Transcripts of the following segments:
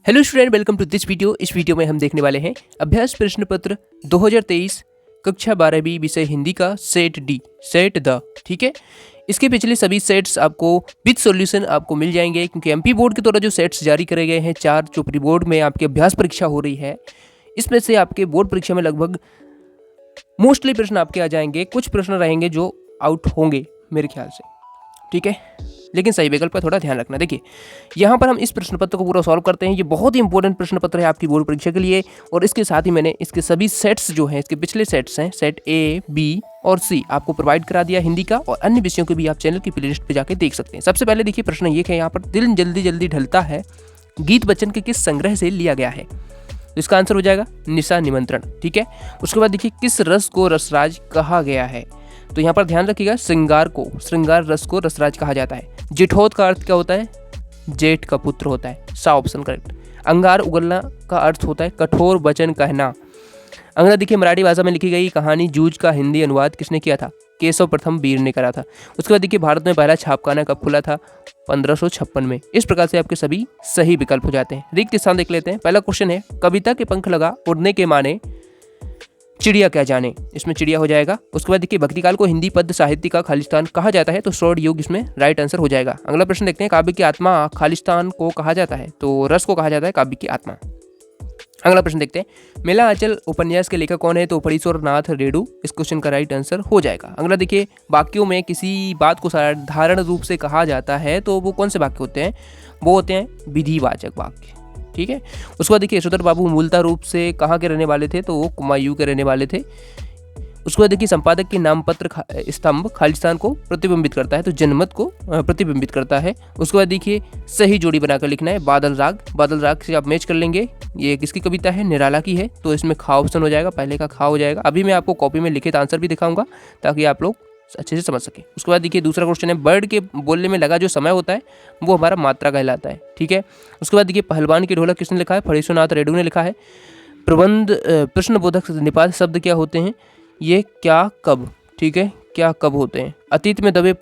Hello student, welcome to this video. इस video में हम देखने वाले हैं अभ्यास प्रश्न पत्र 2023 कक्षा 12वीं विषय हिंदी का सेट डी, सेट द। ठीक है, इसके पिछले सभी सेट्स आपको विद सॉल्यूशन आपको मिल जाएंगे, क्योंकि एमपी बोर्ड के द्वारा जो सेट्स जारी करे गए हैं 4 जो प्री बोर्ड में आपकी अभ्यास परीक्षा हो रही है, इसमें से आपके बोर्ड परीक्षा में लगभग मोस्टली प्रश्न आपके आ जाएंगे। कुछ प्रश्न रहेंगे जो आउट होंगे मेरे ख्याल से, ठीक है, लेकिन सही विकल्प पर थोड़ा ध्यान रखना। देखिए, यहाँ पर हम इस प्रश्न पत्र को पूरा सॉल्व करते हैं। ये बहुत ही इंपॉर्टेंट प्रश्न पत्र है आपकी बोर्ड परीक्षा के लिए, और इसके साथ ही मैंने इसके सभी सेट्स जो हैं, इसके पिछले सेट्स हैं, सेट ए, बी और सी, आपको प्रोवाइड करा दिया हिंदी का, और अन्य विषयों के भी आप चैनल की प्लेलिस्ट पे जाके देख सकते हैं। सबसे पहले देखिए, प्रश्न ये है यहाँ पर, दिल जल्दी जल्दी ढलता है गीत बच्चन के किस संग्रह से लिया गया है? तो इसका आंसर हो जाएगा निशा निमंत्रण। ठीक है, उसके बाद देखिए, किस रस को रसराज कहा गया है? तो यहाँ पर ध्यान रखिएगा, श्रृंगार रस को रसराज कहा जाता है। जेठोत का अर्थ क्या होता है? जेठ का पुत्र होता है। सा ऑप्शन करेक्ट। अंगार उगलना का अर्थ होता है कठोर वचन कहना। अंगना देखिए, मराठी भाषा में लिखी गई कहानी जूझ का हिंदी अनुवाद किसने किया था? केशव प्रथम वीर ने करा था। उसके बाद देखिए, भारत में पहला छापखाना कब खुला था? 1556 में। इस प्रकार से आपके सभी सही विकल्प हो जाते हैं। रिक्त स्थान देख लेते हैं। पहला क्वेश्चन है, कविता के पंख लगा उड़ने के माने चिड़िया क्या जाने? इसमें चिड़िया हो जाएगा। उसके बाद देखिए, भक्तिकाल को हिंदी पद्य साहित्य का खालिस्तान कहा जाता है, तो स्वर्ण युग इसमें राइट आंसर हो जाएगा। अगला प्रश्न देखते हैं, काव्य की आत्मा खालिस्तान को कहा जाता है, तो रस को कहा जाता है काव्य की आत्मा। अगला प्रश्न देखते हैं, मेला आंचल उपन्यास के लेखक कौन है? तो फणीश्वर नाथ रेणु इस क्वेश्चन का राइट आंसर हो जाएगा। अगला देखिए, वाक्यों में किसी बात को साधारण रूप से कहा जाता है, तो वो कौन से वाक्य होते हैं? वो होते हैं विधिवाचक वाक्य। ठीक है, उसके बाद देखिए, यशोधर बाबू मूलतः रूप से कहाँ के रहने वाले थे? तो वो कुमायूं के रहने वाले थे। उसके बाद देखिए, संपादक के नामपत्र स्तंभ खालिस्तान को प्रतिबिंबित करता है, तो जनमत को प्रतिबिंबित करता है। उसके बाद देखिए, सही जोड़ी बनाकर लिखना है। बादल राग से आप मैच कर लेंगे। ये किसकी कविता है? निराला की है, तो इसमें खा ऑप्शन हो जाएगा, पहले का खा हो जाएगा। अभी मैं आपको कॉपी में लिखित आंसर भी दिखाऊंगा ताकि आप लोग अच्छे से समझ सके। उसके बाद देखिए, दूसरा क्वेश्चन है, बर्ड के बोलने में लगा जो समय होता है वो हमारा मात्रा कहलाता है। ठीक है, उसके बाद देखिए, पहलवान की ढोलक किसने लिखा है? फणीश्वर नाथ रेणु ने लिखा है। प्रबंध प्रश्नबोधक निपात शब्द क्या होते हैं? ये क्या कब। ठीक है, क्या कब होते हैं? अतीत में दबे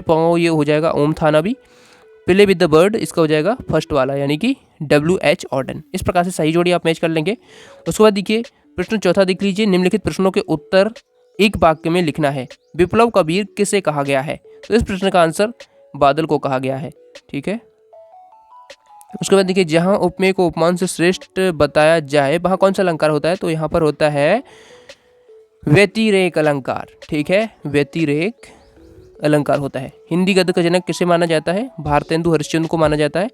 पाँव ये हो जाएगा ओम थानावी। प्ले विद द बर्ड इसका हो जाएगा फर्स्ट वाला, यानी कि WH ऑर्डन। इस प्रकार से सही जोड़ी आप मैच कर लेंगे। उसके बाद देखिए, प्रश्न चौथा देख लीजिए, निम्नलिखित प्रश्नों के उत्तर एक वाक्य में लिखना है। विप्लव का वीर किसे कहा गया है? तो इस प्रश्न का आंसर बादल को कहा गया है। ठीक है, उसके बाद देखिए, जहां उपमेय को उपमान से श्रेष्ठ बताया जाए वहां कौन सा अलंकार होता है? तो यहाँ पर होता है व्यतिरेक अलंकार। ठीक है, व्यतिरेक अलंकार होता है। हिंदी गद्य का जनक किसे माना जाता है? भारतेंदु हरिश्चंद्र को माना जाता है।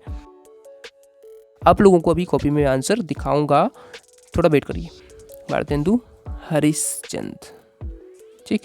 आप लोगों को अभी कॉपी में आंसर दिखाऊंगा, थोड़ा वेट करिए। भारतेंदु हरिश्चंद्र। ठीक,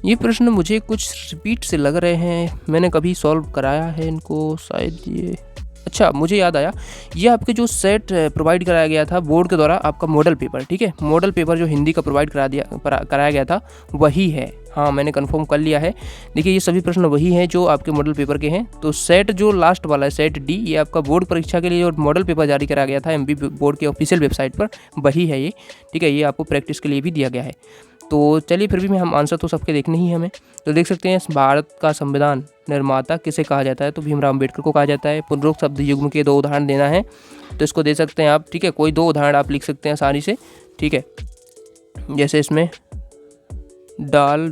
ये प्रश्न मुझे कुछ रिपीट से लग रहे हैं, मैंने कभी सॉल्व कराया है इनको शायद। ये अच्छा, मुझे याद आया, ये आपके जो सेट प्रोवाइड कराया गया था बोर्ड के द्वारा, आपका मॉडल पेपर। ठीक है, मॉडल पेपर जो हिंदी का प्रोवाइड कराया गया था वही है। हाँ, मैंने कंफर्म कर लिया है। देखिए, ये सभी प्रश्न वही हैं जो आपके मॉडल पेपर के हैं। तो सेट जो लास्ट वाला है, सेट डी, ये आपका बोर्ड परीक्षा के लिए जो मॉडल पेपर जारी कराया गया था एमपी बोर्ड के ऑफिशियल वेबसाइट पर, वही है ये। ठीक है, ये आपको प्रैक्टिस के लिए भी दिया गया है। तो चलिए, फिर भी हम आंसर तो सबके देखने ही हमें। तो देख सकते हैं, भारत का संविधान निर्माता किसे कहा जाता है? तो भीमराव अम्बेडकर को कहा जाता है। पुनरुक्त शब्द युग्म के 2 उदाहरण देना है, तो इसको दे सकते हैं आप। ठीक है, कोई 2 उदाहरण आप लिख सकते हैं आसानी से। ठीक है, जैसे इसमें डाल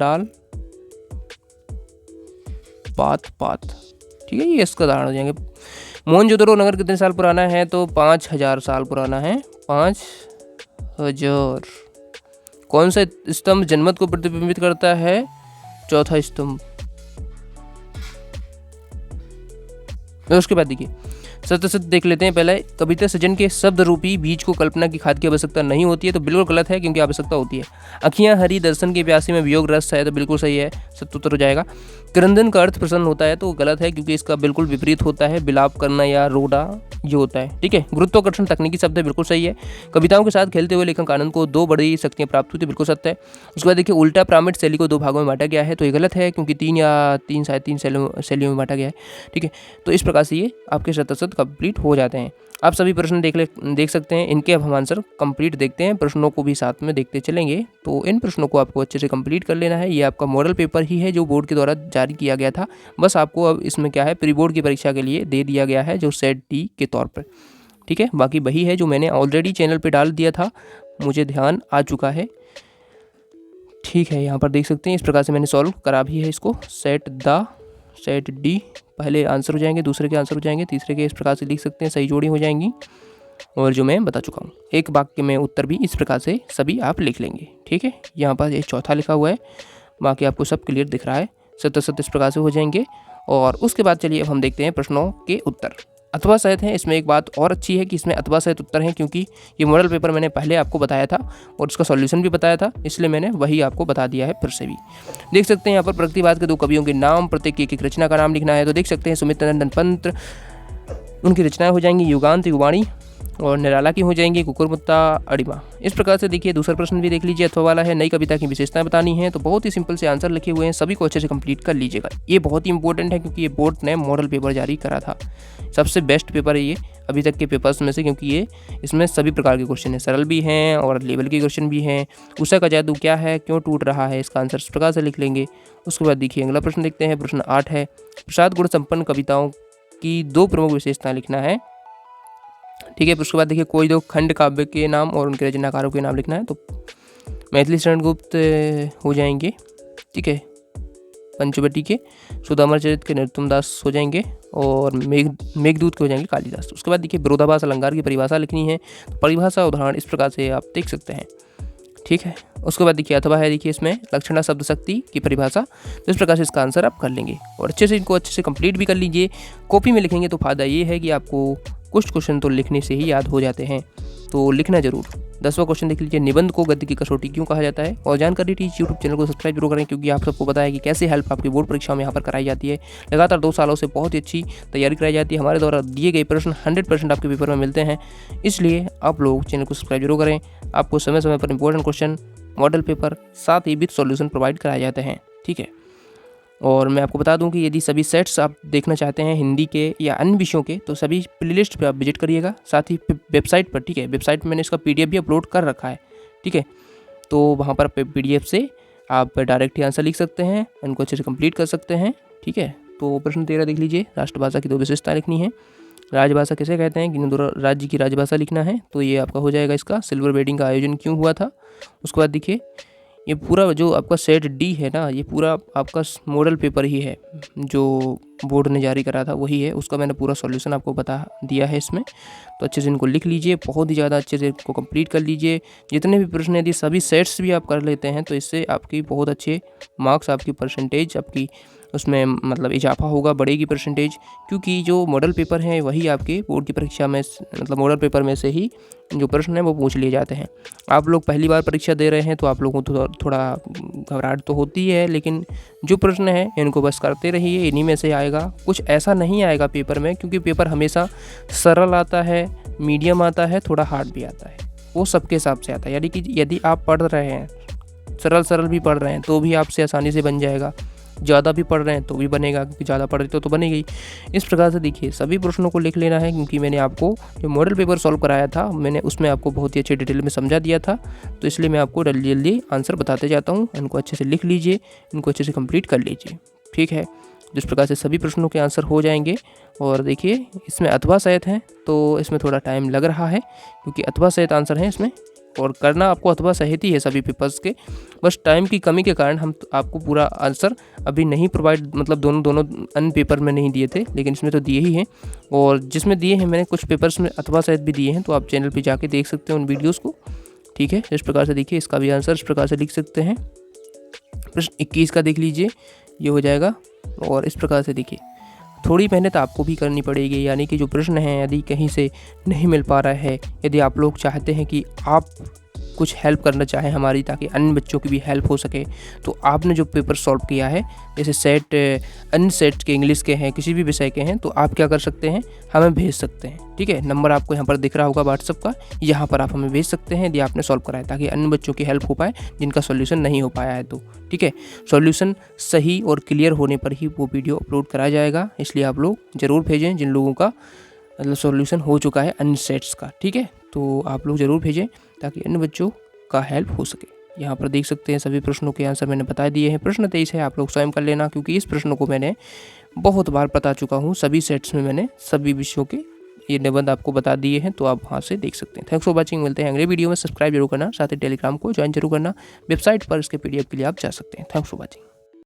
पात। ठीक है, ये इसका उदाहरण हो जाएंगे। मोहनजोदड़ो नगर कितने साल पुराना है? तो 5000 साल पुराना है। 5000। कौन सा स्तंभ जनमत को प्रतिबिंबित करता है? चौथा स्तंभ। उसके बाद देखिए, सत्य देख लेते हैं। पहले, कविता सृजन के शब्द रूपी बीज को कल्पना की खाद की आवश्यकता नहीं होती है, तो बिल्कुल गलत है, क्योंकि आवश्यकता होती है। अखियां हरी दर्शन के प्यासी में वियोग रस है, तो बिल्कुल सही है, सत्य उत्तर हो जाएगा। क्रंदन का अर्थ प्रसन्न होता है, तो गलत है, क्योंकि इसका बिल्कुल विपरीत होता है, विलाप करना या रोना ये होता है। ठीक है, गुरुत्वाकर्षण तकनीकी शब्द है, बिल्कुल सही है। कविताओं के साथ खेलते हुए लेखक आनंद को 2 बड़ी शक्तियां प्राप्त हुई थी, बिल्कुल सत्य है। उसके बाद देखिए, उल्टा प्रामिड शैली को 2 भागों में बांटा गया है, तो ये गलत है, क्योंकि 3 या 3 साढ़े 3 शैलियों में बांटा गया है। ठीक है, तो इस प्रकार से ये आपके शत प्रतिशत कंप्लीट हो जाते हैं। आप सभी प्रश्न देख सकते हैं। इनके अब हम आंसर कंप्लीट देखते हैं, प्रश्नों को भी साथ में देखते चलेंगे। तो इन प्रश्नों को आपको अच्छे से कंप्लीट कर लेना है। ये आपका मॉडल पेपर ही है जो बोर्ड के द्वारा जारी किया गया था। बस आपको अब इसमें क्या है, प्री बोर्ड की परीक्षा के लिए दे दिया गया है जो सेट डी के तौर पर, ठीक है। बाकी वही है जो मैंने ऑलरेडी चैनल पर डाल दिया था, मुझे ध्यान आ चुका है, ठीक है। यहाँ पर देख सकते हैं इस प्रकार से मैंने सॉल्व करा भी है इसको। सेट डी पहले आंसर हो जाएंगे, दूसरे के आंसर हो जाएंगे, तीसरे के इस प्रकार से लिख सकते हैं, सही जोड़ी हो जाएंगी। और जो मैं बता चुका हूँ एक वाक्य में उत्तर भी इस प्रकार से सभी आप लिख लेंगे, ठीक है। यहाँ पर एक चौथा लिखा हुआ है, बाकी आपको सब क्लियर दिख रहा है। 70 इस प्रकार से हो जाएंगे। और उसके बाद चलिए अब हम देखते हैं प्रश्नों के उत्तर। अथवा सहित हैं। इसमें एक बात और अच्छी है कि इसमें अथवा सहित उत्तर हैं, क्योंकि ये मॉडल पेपर मैंने पहले आपको बताया था और उसका सॉल्यूशन भी बताया था, इसलिए मैंने वही आपको बता दिया है फिर से भी। देख सकते हैं यहाँ पर प्रगतिवाद के 2 कवियों के नाम, प्रत्येक की एक रचना का नाम लिखना है। तो देख सकते हैं सुमित नंदन पंत, उनकी रचनाएं हो जाएंगी युगांत युवाणी, और निराला की हो जाएंगी कुकुरमुत्ता अड़िमा। इस प्रकार से देखिए दूसरा प्रश्न भी देख लीजिए, अथवा वाला है। नई कविता की विशेषताएं बतानी है। तो बहुत ही सिंपल से आंसर लिखे हुए हैं, सभी को अच्छे से कंप्लीट कर लीजिएगा। ये बहुत ही इंपॉर्टेंट है क्योंकि ये बोर्ड ने मॉडल पेपर जारी करा था। सबसे बेस्ट पेपर है ये अभी तक के पेपर्स में से, क्योंकि ये इसमें सभी प्रकार के क्वेश्चन हैं, सरल भी हैं और लेवल के क्वेश्चन भी हैं। उषा का जादू क्या है, क्यों टूट रहा है, इसका आंसर इस प्रकार से लिख लेंगे। उसके बाद देखिए अगला प्रश्न देखते हैं, प्रश्न 8 है। प्रसाद गुण संपन्न कविताओं की 2 प्रमुख विशेषताएं लिखना है, ठीक है। उसके बाद देखिए कोई 2 खंड काव्य के नाम और उनके रचनाकारों के नाम लिखना है। तो मैथिली शरण गुप्त हो जाएंगे, ठीक है, पंचवटी के, सुदामा चरित के नरोत्तम दास हो जाएंगे, और मेघदूत के हो जाएंगे कालिदास। उसके बाद देखिए विरोधाभास अलंकार की परिभाषा लिखनी है। तो परिभाषा उदाहरण इस प्रकार से आप देख सकते हैं, ठीक है। उसके बाद देखिए अथवा है, देखिए इसमें लक्षणा शब्द शक्ति की परिभाषा। तो इस प्रकार से इसका आंसर आप कर लेंगे और अच्छे से इनको अच्छे से कंप्लीट भी कर लीजिए। कॉपी में लिखेंगे तो फ़ायदा ये है कि आपको कुछ क्वेश्चन तो लिखने से ही याद हो जाते हैं, तो लिखना जरूर। 10वां क्वेश्चन देख लीजिए, निबंध को गद्य की कसौटी क्यों कहा जाता है। और जानकारी टीच यूट्यूब चैनल को सब्सक्राइब जरूर करें, क्योंकि आप सबको पता है कि कैसे हेल्प आपकी बोर्ड परीक्षाओं में यहाँ पर कराई जाती है। लगातार 2 सालों से बहुत ही अच्छी तैयारी कराई जाती है। हमारे द्वारा दिए गए प्रश्न 100% आपके पेपर में मिलते हैं, इसलिए आप लोग चैनल को सब्सक्राइब जरूर करें। आपको समय समय पर इंपॉर्टेंट क्वेश्चन, मॉडल पेपर, साथ ही विद सॉल्यूशन प्रोवाइड कराए जाते हैं, ठीक है। और मैं आपको बता दूं कि यदि सभी सेट्स आप देखना चाहते हैं हिंदी के या अन्य विषयों के, तो सभी प्लेलिस्ट पे आप विजिट करिएगा, साथ ही वेबसाइट पर, ठीक है। वेबसाइट में मैंने इसका PDF भी अपलोड कर रखा है, ठीक है। तो वहाँ पर PDF से आप डायरेक्ट ही आंसर लिख सकते हैं, इनको अच्छे से कंप्लीट कर सकते हैं, ठीक है। तो प्रश्न 13 देख लीजिए, राष्ट्रभाषा की 2 विशेषताएं लिखनी है। राजभाषा किसे कहते हैं, किन राज्य की राजभाषा लिखना है। तो ये आपका हो जाएगा इसका सिल्वर वेडिंग का आयोजन क्यों हुआ था। उसके बाद देखिए ये पूरा जो आपका सेट डी है ना, ये पूरा आपका मॉडल पेपर ही है जो बोर्ड ने जारी करा था, वही है। उसका मैंने पूरा सॉल्यूशन आपको बता दिया है इसमें। तो अच्छे से इनको लिख लीजिए, बहुत ही ज़्यादा अच्छे से इनको कंप्लीट कर लीजिए। जितने भी प्रश्न यदि सभी सेट्स भी आप कर लेते हैं तो इससे आपकी बहुत अच्छे मार्क्स, आपकी परसेंटेज, आपकी उसमें मतलब इजाफा होगा, बढ़ेगी परसेंटेज, क्योंकि जो मॉडल पेपर हैं वही आपके बोर्ड की परीक्षा में मतलब मॉडल पेपर में से ही जो प्रश्न हैं वो पूछ लिए जाते हैं। आप लोग पहली बार परीक्षा दे रहे हैं तो आप लोगों को थोड़ा घबराहट तो होती है, लेकिन जो प्रश्न है इनको बस करते रहिए, इन्हीं में से आएगा। कुछ ऐसा नहीं आएगा पेपर में, क्योंकि पेपर हमेशा सरल आता है, मीडियम आता है, थोड़ा हार्ड भी आता है, वो सबके हिसाब से आता है। यानी कि यदि आप पढ़ रहे हैं, सरल भी पढ़ रहे हैं तो भी आपसे आसानी से बन जाएगा, ज़्यादा भी पढ़ रहे हैं तो भी बनेगा, क्योंकि ज़्यादा पढ़ रहे तो बनेगी। इस प्रकार से देखिए सभी प्रश्नों को लिख लेना है, क्योंकि मैंने आपको जो मॉडल पेपर सॉल्व कराया था मैंने उसमें आपको बहुत ही अच्छे डिटेल में समझा दिया था, तो इसलिए मैं आपको जल्दी जल्दी आंसर बताते जाता हूँ। इनको अच्छे से लिख लीजिए, इनको अच्छे से कंप्लीट कर लीजिए, ठीक है। जिस प्रकार से सभी प्रश्नों के आंसर हो जाएंगे। और देखिए इसमें अथवा सहित हैं तो इसमें थोड़ा टाइम लग रहा है, क्योंकि अथवा सहित आंसर हैं इसमें, और करना आपको अथवा सहित ही है सभी पेपर्स के। बस टाइम की कमी के कारण हम आपको पूरा आंसर अभी नहीं प्रोवाइड, मतलब दोनों अन्य पेपर में नहीं दिए थे, लेकिन इसमें तो दिए ही हैं। और जिसमें दिए हैं मैंने कुछ पेपर्स में अथवा सहित भी दिए हैं, तो आप चैनल पे जाके देख सकते हैं उन वीडियोज़ को, ठीक है। इस प्रकार से देखिए इसका भी आंसर इस प्रकार से लिख सकते हैं। प्रश्न 21 का देख लीजिए, ये हो जाएगा। और इस प्रकार से देखिए थोड़ी मेहनत आपको भी करनी पड़ेगी, यानी कि जो प्रश्न हैं यदि कहीं से नहीं मिल पा रहा है, यदि आप लोग चाहते हैं कि आप कुछ हेल्प करना चाहें हमारी, ताकि अन्य बच्चों की भी हेल्प हो सके, तो आपने जो पेपर सॉल्व किया है, जैसे सेट अन्य सेट के इंग्लिश के हैं, किसी भी विषय के हैं, तो आप क्या कर सकते हैं, हमें भेज सकते हैं, ठीक है। नंबर आपको यहाँ पर दिख रहा होगा व्हाट्सअप का, यहाँ पर आप हमें भेज सकते हैं यदि आपने सॉल्व कराया, ताकि अन्य बच्चों की हेल्प हो पाए जिनका सॉल्यूशन नहीं हो पाया है तो, ठीक है। सॉल्यूशन सही और क्लियर होने पर ही वो वीडियो अपलोड कराया जाएगा, इसलिए आप लोग ज़रूर भेजें जिन लोगों का मतलब सॉल्यूशन हो चुका है अन्य सेट्स का, ठीक है। तो आप लोग ज़रूर भेजें ताकि अन्य बच्चों का हेल्प हो सके। यहाँ पर देख सकते हैं सभी प्रश्नों के आंसर मैंने बता दिए हैं। प्रश्न 23 है, आप लोग स्वयं कर लेना, क्योंकि इस प्रश्न को मैंने बहुत बार बता चुका हूँ। सभी सेट्स में मैंने सभी विषयों के ये निबंध आपको बता दिए हैं, तो आप वहाँ से देख सकते हैं। Thanks for watching. मिलते हैं अगले वीडियो में। सब्सक्राइब जरूर करना, साथ ही टेलीग्राम को ज्वाइन जरूर करना। वेबसाइट पर इसके PDF के लिए आप जा सकते हैं। Thanks for watching.